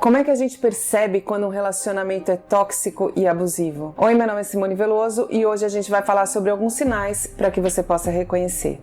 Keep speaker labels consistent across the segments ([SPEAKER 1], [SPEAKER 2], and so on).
[SPEAKER 1] Como é que a gente percebe quando um relacionamento é tóxico e abusivo? Oi, meu nome é Simone Veloso e hoje a gente vai falar sobre alguns sinais para que você possa reconhecer.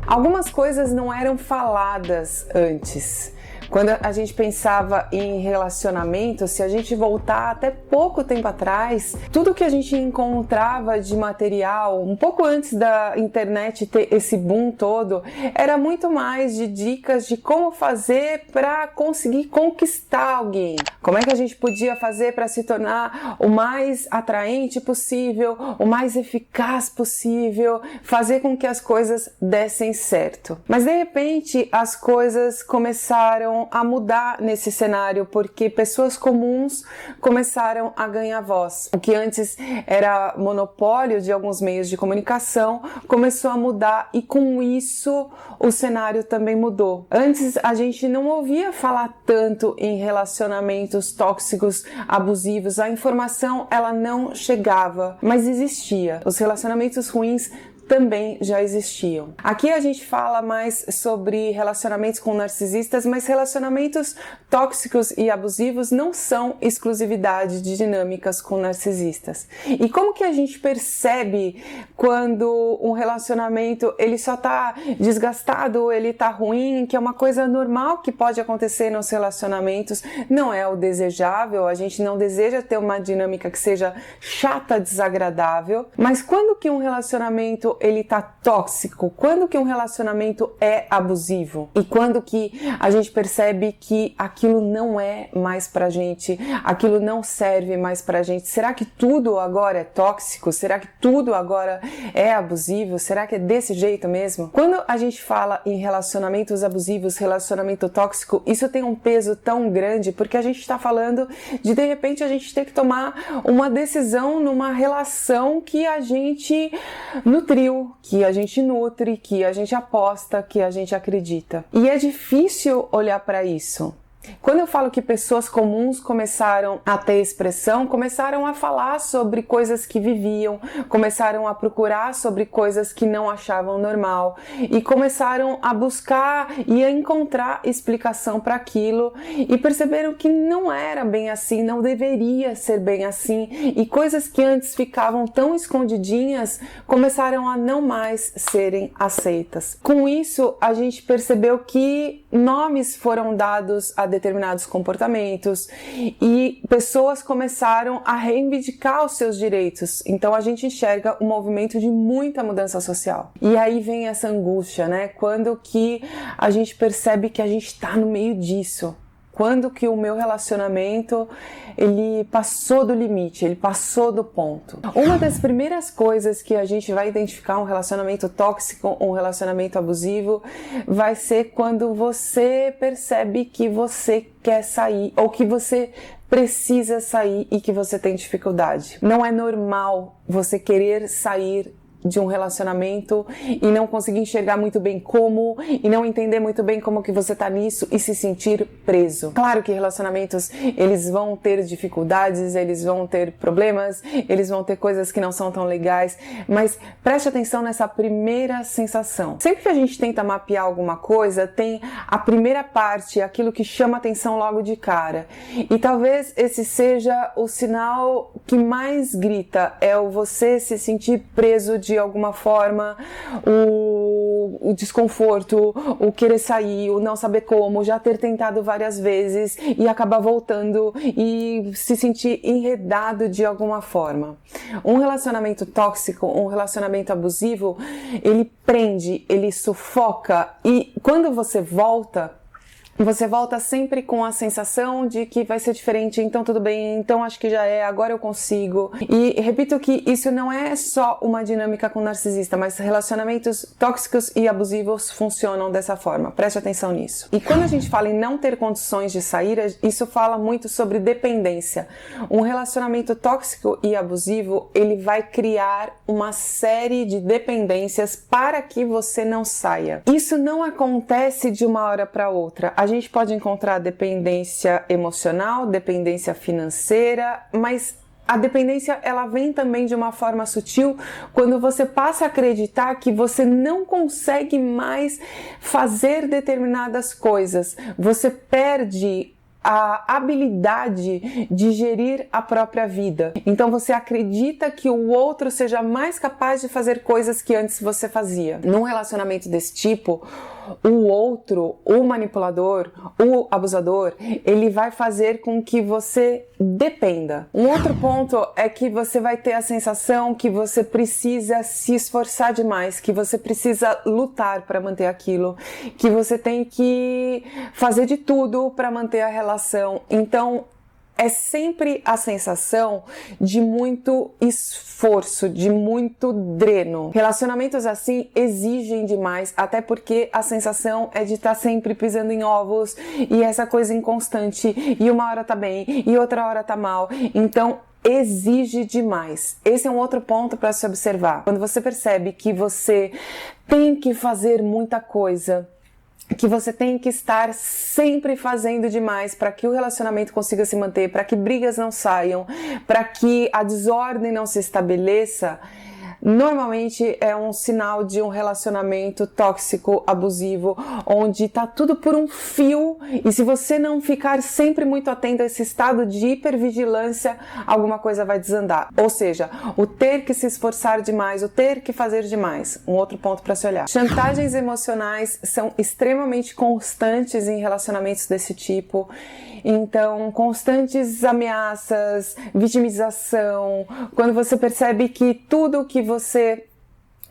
[SPEAKER 1] Algumas coisas não eram faladas antes. Quando a gente pensava em relacionamento, se a gente voltar até pouco tempo atrás, tudo que a gente encontrava de material, um pouco antes da internet ter esse boom todo, era muito mais de dicas de como fazer para conseguir conquistar alguém. Como é que a gente podia fazer para se tornar o mais atraente possível, o mais eficaz possível, fazer com que as coisas dessem certo. Mas de repente as coisas começaram a mudar nesse cenário, porque pessoas comuns começaram a ganhar voz. O que antes era monopólio de alguns meios de comunicação começou a mudar e com isso o cenário também mudou. Antes a gente não ouvia falar tanto em relacionamentos tóxicos, abusivos, a informação ela não chegava, mas existia. Os relacionamentos ruins também já existiam. Aqui a gente fala mais sobre relacionamentos com narcisistas, mas relacionamentos tóxicos e abusivos não são exclusividade de dinâmicas com narcisistas. E como que a gente percebe quando um relacionamento ele só tá desgastado, ele tá ruim, que é uma coisa normal que pode acontecer nos relacionamentos, não é o desejável, a gente não deseja ter uma dinâmica que seja chata, desagradável, mas quando que um relacionamento ele tá tóxico, quando que um relacionamento é abusivo e quando que a gente percebe que aquilo não é mais pra gente, aquilo não serve mais pra gente. Será que tudo agora é tóxico? Será que tudo agora é abusivo? Será que é desse jeito mesmo? Quando a gente fala em relacionamentos abusivos, relacionamento tóxico, isso tem um peso tão grande porque a gente tá falando de repente a gente ter que tomar uma decisão numa relação que a gente nutriu, que a gente nutre, que a gente aposta, que a gente acredita. E é difícil olhar para isso. Quando eu falo que pessoas comuns começaram a ter expressão, começaram a falar sobre coisas que viviam, começaram a procurar sobre coisas que não achavam normal e começaram a buscar e a encontrar explicação para aquilo e perceberam que não era bem assim, não deveria ser bem assim e coisas que antes ficavam tão escondidinhas começaram a não mais serem aceitas. Com isso, a gente percebeu que nomes foram dados a determinados comportamentos e pessoas começaram a reivindicar os seus direitos. Então a gente enxerga um movimento de muita mudança social. E aí vem essa angústia, né? Quando que a gente percebe que a gente está no meio disso? Quando que o meu relacionamento ele passou do limite, ele passou do ponto. Uma das primeiras coisas que a gente vai identificar um relacionamento tóxico, um relacionamento abusivo, vai ser quando você percebe que você quer sair ou que você precisa sair e que você tem dificuldade. Não é normal você querer sair de um relacionamento e não conseguir enxergar muito bem como e não entender muito bem como que você tá nisso e se sentir preso. Claro que relacionamentos, eles vão ter dificuldades, eles vão ter problemas, eles vão ter coisas que não são tão legais, mas preste atenção nessa primeira sensação. Sempre que a gente tenta mapear alguma coisa, tem a primeira parte, aquilo que chama atenção logo de cara. E talvez esse seja o sinal que mais grita, é o você se sentir preso de alguma forma, o desconforto, o querer sair, o não saber como, já ter tentado várias vezes e acabar voltando e se sentir enredado de alguma forma. Um relacionamento tóxico, um relacionamento abusivo, ele prende, ele sufoca e quando você volta sempre com a sensação de que vai ser diferente, então tudo bem, então acho que já é, agora eu consigo. E repito que isso não é só uma dinâmica com narcisista, mas relacionamentos tóxicos e abusivos funcionam dessa forma. Preste atenção nisso. E quando a gente fala em não ter condições de sair, isso fala muito sobre dependência. Um relacionamento tóxico e abusivo, ele vai criar uma série de dependências para que você não saia. Isso não acontece de uma hora para outra. A gente pode encontrar dependência emocional, dependência financeira, mas a dependência, ela vem também de uma forma sutil quando você passa a acreditar que você não consegue mais fazer determinadas coisas. Você perde a habilidade de gerir a própria vida. Então você acredita que o outro seja mais capaz de fazer coisas que antes você fazia. Num relacionamento desse tipo, o outro, o manipulador, o abusador, ele vai fazer com que você dependa. Um outro ponto é que você vai ter a sensação que você precisa se esforçar demais, que você precisa lutar para manter aquilo, que você tem que fazer de tudo para manter a relação. Então, é sempre a sensação de muito esforço, de muito dreno. Relacionamentos assim exigem demais, até porque a sensação é de estar sempre pisando em ovos e essa coisa inconstante, e uma hora tá bem e outra hora tá mal. Então, exige demais. Esse é um outro ponto para se observar. Quando você percebe que você tem que fazer muita coisa, que você tem que estar sempre fazendo demais para que o relacionamento consiga se manter, para que brigas não saiam, para que a desordem não se estabeleça, normalmente é um sinal de um relacionamento tóxico, abusivo, onde tá tudo por um fio, e se você não ficar sempre muito atento a esse estado de hipervigilância, alguma coisa vai desandar. Ou seja, o ter que se esforçar demais, o ter que fazer demais. Um outro ponto para se olhar. Chantagens emocionais são extremamente constantes em relacionamentos desse tipo. Então, constantes ameaças, vitimização, quando você percebe que tudo que você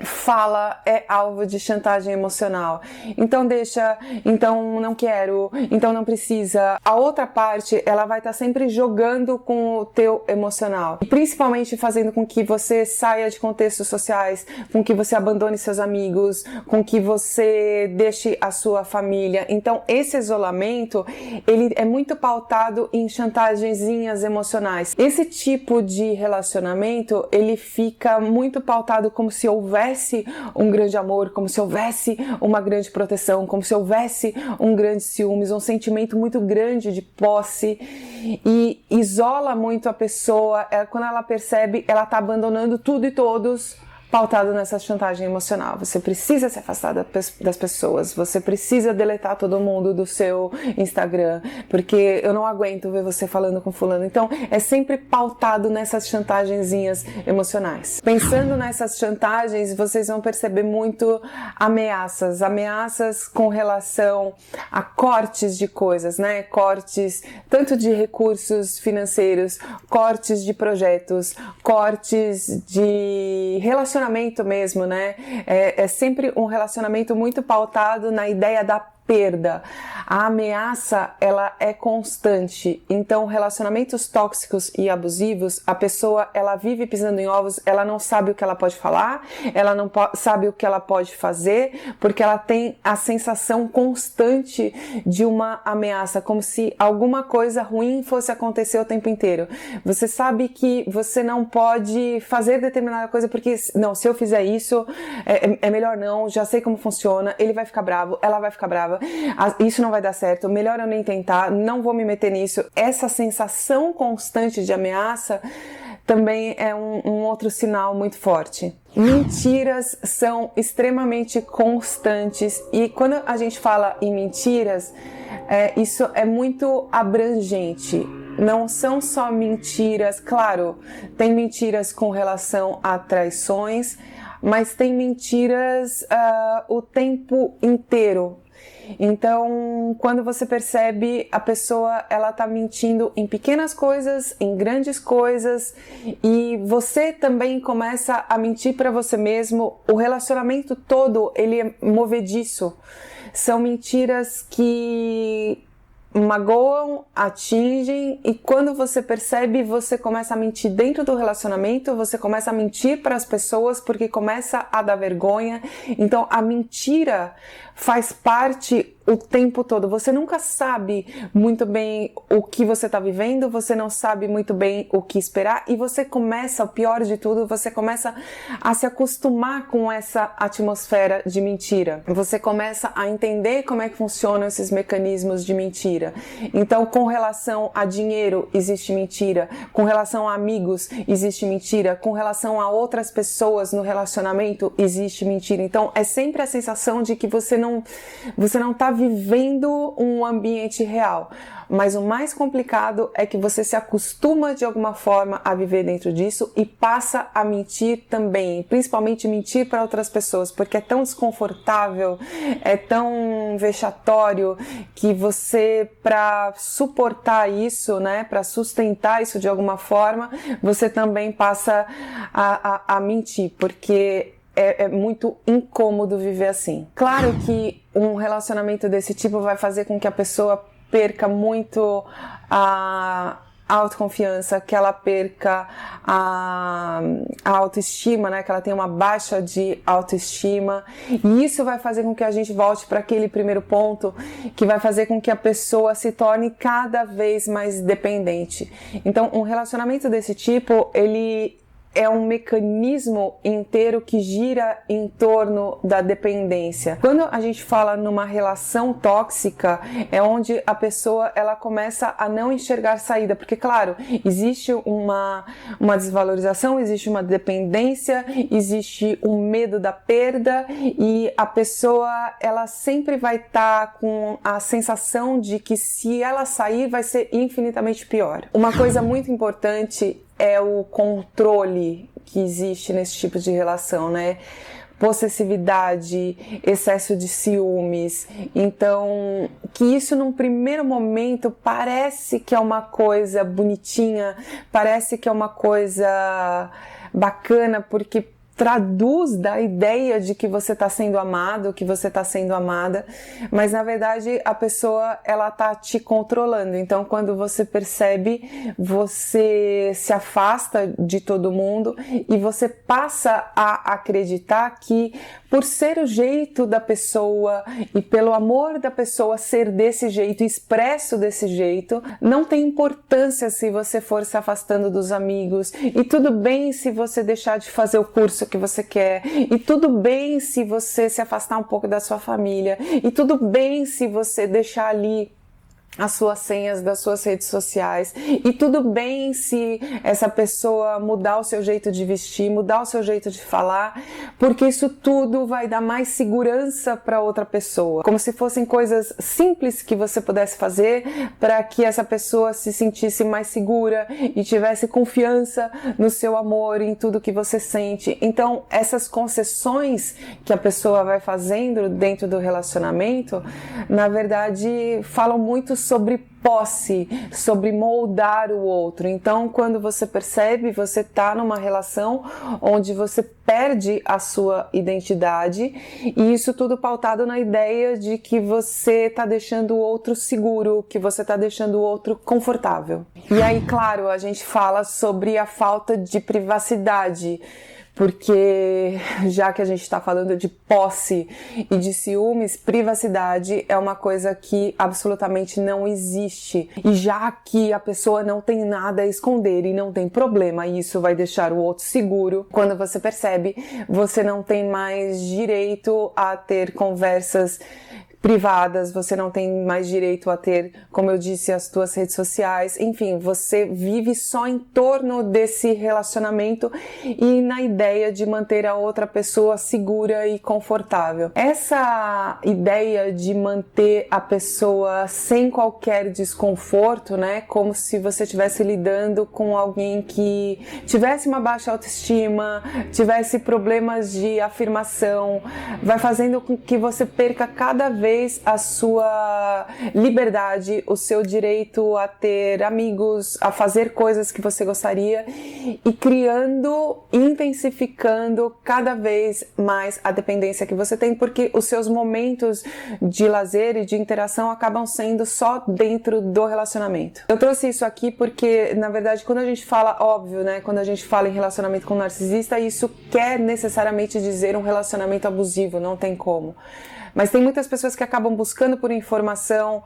[SPEAKER 1] fala é alvo de chantagem emocional. Então deixa, então não quero, então não precisa. A outra parte, ela vai estar sempre jogando com o teu emocional. E principalmente fazendo com que você saia de contextos sociais, com que você abandone seus amigos, com que você deixe a sua família. Então esse isolamento, ele é muito pautado em chantagenzinhas emocionais. Esse tipo de relacionamento, ele fica muito pautado como se houvesse um grande amor, como se houvesse uma grande proteção, como se houvesse um grande ciúmes, um sentimento muito grande de posse, e isola muito a pessoa. Quando ela percebe, ela está abandonando tudo e todos, pautado nessa chantagem emocional. Você precisa se afastar das pessoas, você precisa deletar todo mundo do seu Instagram, porque eu não aguento ver você falando com fulano. Então, é sempre pautado nessas chantagenzinhas emocionais. Pensando nessas chantagens, vocês vão perceber muito ameaças com relação a cortes de coisas, né? Cortes tanto de recursos financeiros, cortes de projetos, cortes de relacionamento mesmo, né? É sempre um relacionamento muito pautado na ideia da perda. A ameaça, ela é constante. Então, relacionamentos tóxicos e abusivos, a pessoa, ela vive pisando em ovos, ela não sabe o que ela pode falar, ela não sabe o que ela pode fazer, porque ela tem a sensação constante de uma ameaça, como se alguma coisa ruim fosse acontecer o tempo inteiro. Você sabe que você não pode fazer determinada coisa, porque, não, se eu fizer isso, é melhor não, já sei como funciona, ele vai ficar bravo, ela vai ficar brava, isso não vai dar certo, melhor eu nem tentar, não vou me meter nisso. Essa sensação constante de ameaça também é um outro sinal muito forte. Mentiras são extremamente constantes, e quando a gente fala em mentiras, isso é muito abrangente. Não são só mentiras, claro, tem mentiras com relação a traições, mas tem mentiras o tempo inteiro. Então, quando você percebe, a pessoa, ela tá mentindo em pequenas coisas, em grandes coisas, e você também começa a mentir para você mesmo. O relacionamento todo, ele é movediço. São mentiras que magoam, atingem, e quando você percebe, você começa a mentir dentro do relacionamento, você começa a mentir para as pessoas porque começa a dar vergonha. Então a mentira faz parte o tempo todo. Você nunca sabe muito bem o que você está vivendo, você não sabe muito bem o que esperar e você começa, o pior de tudo, você começa a se acostumar com essa atmosfera de mentira. Você começa a entender como é que funcionam esses mecanismos de mentira. Então, com relação a dinheiro, existe mentira. Com relação a amigos, existe mentira. Com relação a outras pessoas no relacionamento, existe mentira. Então, é sempre a sensação de que você não está vivendo um ambiente real. Mas o mais complicado é que você se acostuma de alguma forma a viver dentro disso e passa a mentir também, principalmente mentir para outras pessoas, porque é tão desconfortável, é tão vexatório que você, para suportar isso, né, para sustentar isso de alguma forma, você também passa a mentir, porque é muito incômodo viver assim. Claro que um relacionamento desse tipo vai fazer com que a pessoa perca muito a autoconfiança, que ela perca a autoestima, né? Que ela tenha uma baixa de autoestima. E isso vai fazer com que a gente volte para aquele primeiro ponto, que vai fazer com que a pessoa se torne cada vez mais dependente. Então, um relacionamento desse tipo, ele é um mecanismo inteiro que gira em torno da dependência. Quando a gente fala numa relação tóxica, é onde a pessoa ela começa a não enxergar saída, porque claro, existe uma desvalorização, existe uma dependência, existe um medo da perda e a pessoa ela sempre vai estar com a sensação de que se ela sair vai ser infinitamente pior. Uma coisa muito importante é o controle que existe nesse tipo de relação, né? Possessividade, excesso de ciúmes. Então, que isso num primeiro momento parece que é uma coisa bonitinha, parece que é uma coisa bacana, porque traduz da ideia de que você está sendo amado, que você está sendo amada, mas na verdade a pessoa ela está te controlando. Então quando você percebe, você se afasta de todo mundo e você passa a acreditar que por ser o jeito da pessoa e pelo amor da pessoa ser desse jeito, expresso desse jeito, não tem importância se você for se afastando dos amigos e tudo bem se você deixar de fazer o curso que você quer, e tudo bem se você se afastar um pouco da sua família, e tudo bem se você deixar ali as suas senhas das suas redes sociais, e tudo bem se essa pessoa mudar o seu jeito de vestir, mudar o seu jeito de falar, porque isso tudo vai dar mais segurança para outra pessoa, como se fossem coisas simples que você pudesse fazer para que essa pessoa se sentisse mais segura e tivesse confiança no seu amor, em tudo que você sente. Então essas concessões que a pessoa vai fazendo dentro do relacionamento, na verdade falam muito sobre posse, sobre moldar o outro. Então, quando você percebe, você está numa relação onde você perde a sua identidade e isso tudo pautado na ideia de que você está deixando o outro seguro, que você está deixando o outro confortável. E aí, claro, a gente fala sobre a falta de privacidade, porque já que a gente está falando de posse e de ciúmes, privacidade é uma coisa que absolutamente não existe. E já que a pessoa não tem nada a esconder e não tem problema, e isso vai deixar o outro seguro, quando você percebe, você não tem mais direito a ter conversas privadas, você não tem mais direito a ter, como eu disse, as tuas redes sociais, enfim, você vive só em torno desse relacionamento e na ideia de manter a outra pessoa segura e confortável. Essa ideia de manter a pessoa sem qualquer desconforto, né, como se você estivesse lidando com alguém que tivesse uma baixa autoestima, tivesse problemas de afirmação, vai fazendo com que você perca cada vez a sua liberdade, o seu direito a ter amigos, a fazer coisas que você gostaria e criando, intensificando cada vez mais a dependência que você tem, porque os seus momentos de lazer e de interação acabam sendo só dentro do relacionamento. Eu trouxe isso aqui porque, na verdade, quando a gente fala, óbvio, né, quando a gente fala em relacionamento com narcisista, isso quer necessariamente dizer um relacionamento abusivo, não tem como. Mas tem muitas pessoas que acabam buscando por informação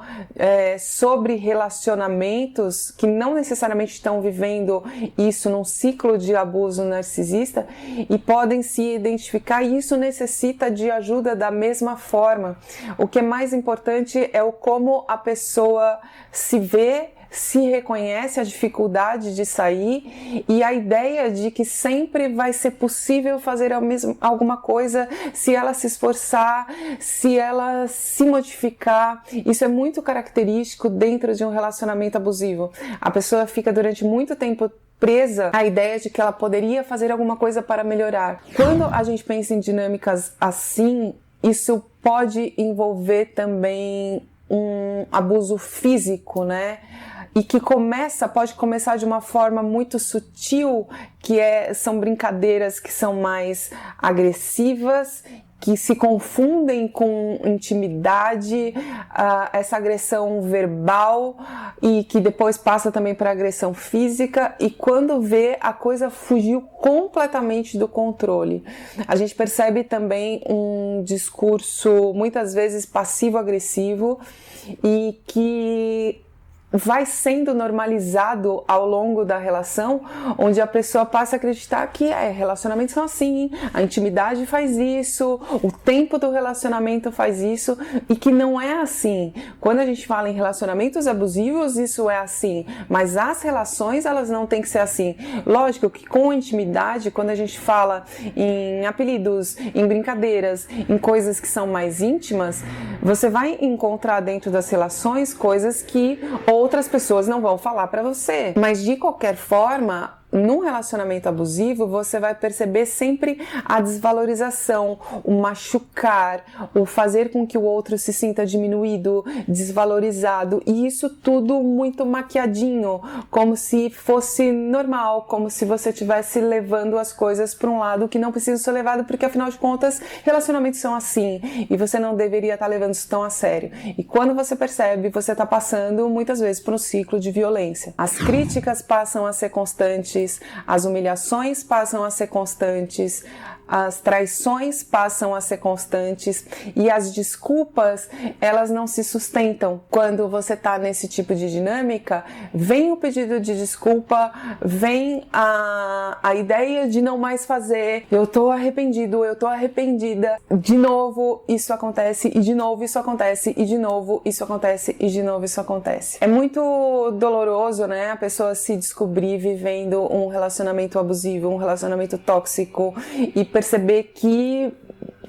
[SPEAKER 1] sobre relacionamentos que não necessariamente estão vivendo isso num ciclo de abuso narcisista e podem se identificar, e isso necessita de ajuda da mesma forma. O que é mais importante é o como a pessoa se vê, se reconhece a dificuldade de sair e a ideia de que sempre vai ser possível fazer alguma coisa se ela se esforçar, se ela se modificar. Isso é muito característico dentro de um relacionamento abusivo. A pessoa fica durante muito tempo presa à ideia de que ela poderia fazer alguma coisa para melhorar. Quando a gente pensa em dinâmicas assim, isso pode envolver também um abuso físico, né? E que pode começar de uma forma muito sutil, são brincadeiras que são mais agressivas, que se confundem com intimidade, essa agressão verbal e que depois passa também para agressão física, e quando vê, a coisa fugiu completamente do controle. A gente percebe também um discurso muitas vezes passivo-agressivo e que vai sendo normalizado ao longo da relação, onde a pessoa passa a acreditar que relacionamentos são assim, a intimidade faz isso, o tempo do relacionamento faz isso, e que não é assim. Quando a gente fala em relacionamentos abusivos, isso é assim, mas as relações, elas não têm que ser assim. Lógico que com a intimidade, quando a gente fala em apelidos, em brincadeiras, em coisas que são mais íntimas, você vai encontrar dentro das relações coisas que outras pessoas não vão falar para você. Mas de qualquer forma, num relacionamento abusivo, você vai perceber sempre a desvalorização, o machucar, o fazer com que o outro se sinta diminuído, desvalorizado, e isso tudo muito maquiadinho, como se fosse normal, como se você estivesse levando as coisas para um lado que não precisa ser levado, porque afinal de contas, relacionamentos são assim, e você não deveria estar levando isso tão a sério. E quando você percebe, você está passando muitas vezes por um ciclo de violência. As críticas passam a ser constantes, as humilhações passam a ser constantes, as traições passam a ser constantes e as desculpas, elas não se sustentam. Quando você está nesse tipo de dinâmica, vem o pedido de desculpa, vem a ideia de não mais fazer, eu tô arrependido, eu tô arrependida, de novo isso acontece, e de novo isso acontece, e de novo isso acontece, e de novo isso acontece. É muito doloroso, né, a pessoa se descobrir vivendo um relacionamento abusivo, um relacionamento tóxico, e perceber que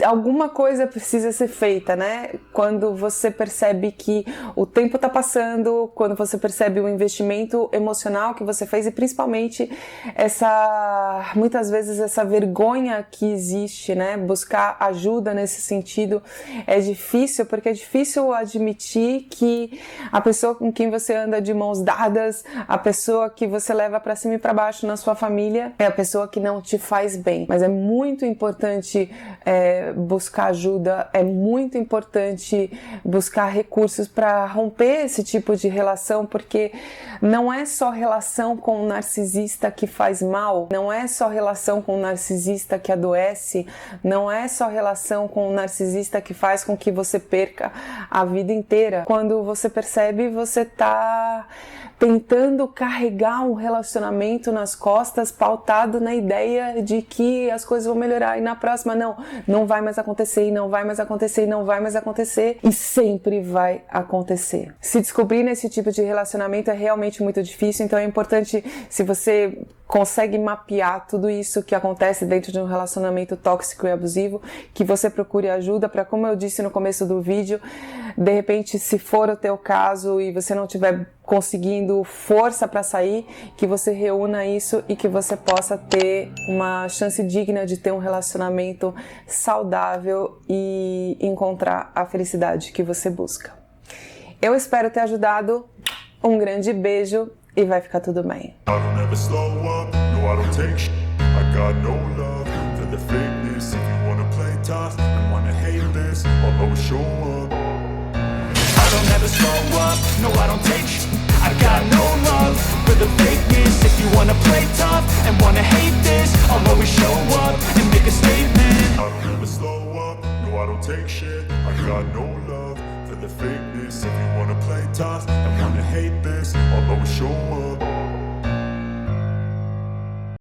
[SPEAKER 1] alguma coisa precisa ser feita, né? Quando você percebe que o tempo tá passando, quando você percebe o investimento emocional que você fez, e principalmente muitas vezes essa vergonha que existe, né? Buscar ajuda nesse sentido é difícil, porque é difícil admitir que a pessoa com quem você anda de mãos dadas, a pessoa que você leva pra cima e pra baixo na sua família, é a pessoa que não te faz bem. Mas é muito importante buscar ajuda, é muito importante buscar recursos para romper esse tipo de relação, porque não é só relação com o narcisista que faz mal, não é só relação com o narcisista que adoece, não é só relação com o narcisista que faz com que você perca a vida inteira. Quando você percebe, você tá tentando carregar um relacionamento nas costas, pautado na ideia de que as coisas vão melhorar, e na próxima não vai mais acontecer, e não vai mais acontecer, e não vai mais acontecer, e sempre vai acontecer. Se descobrir nesse tipo de relacionamento é realmente muito difícil, então é importante, se você consegue mapear tudo isso que acontece dentro de um relacionamento tóxico e abusivo, que você procure ajuda para, como eu disse no começo do vídeo, de repente, se for o teu caso e você não estiver conseguindo força para sair, que você reúna isso e que você possa ter uma chance digna de ter um relacionamento saudável e encontrar a felicidade que você busca. Eu espero ter ajudado. Um grande beijo e vai ficar tudo bem. I got no love for the fakeness. If you wanna play tough and wanna hate this, I'll always show up and make a statement. I don't ever slow up, no I
[SPEAKER 2] I don't take shit. I got no love for the fakeness. If you wanna play tough and wanna hate this, I'll always show up.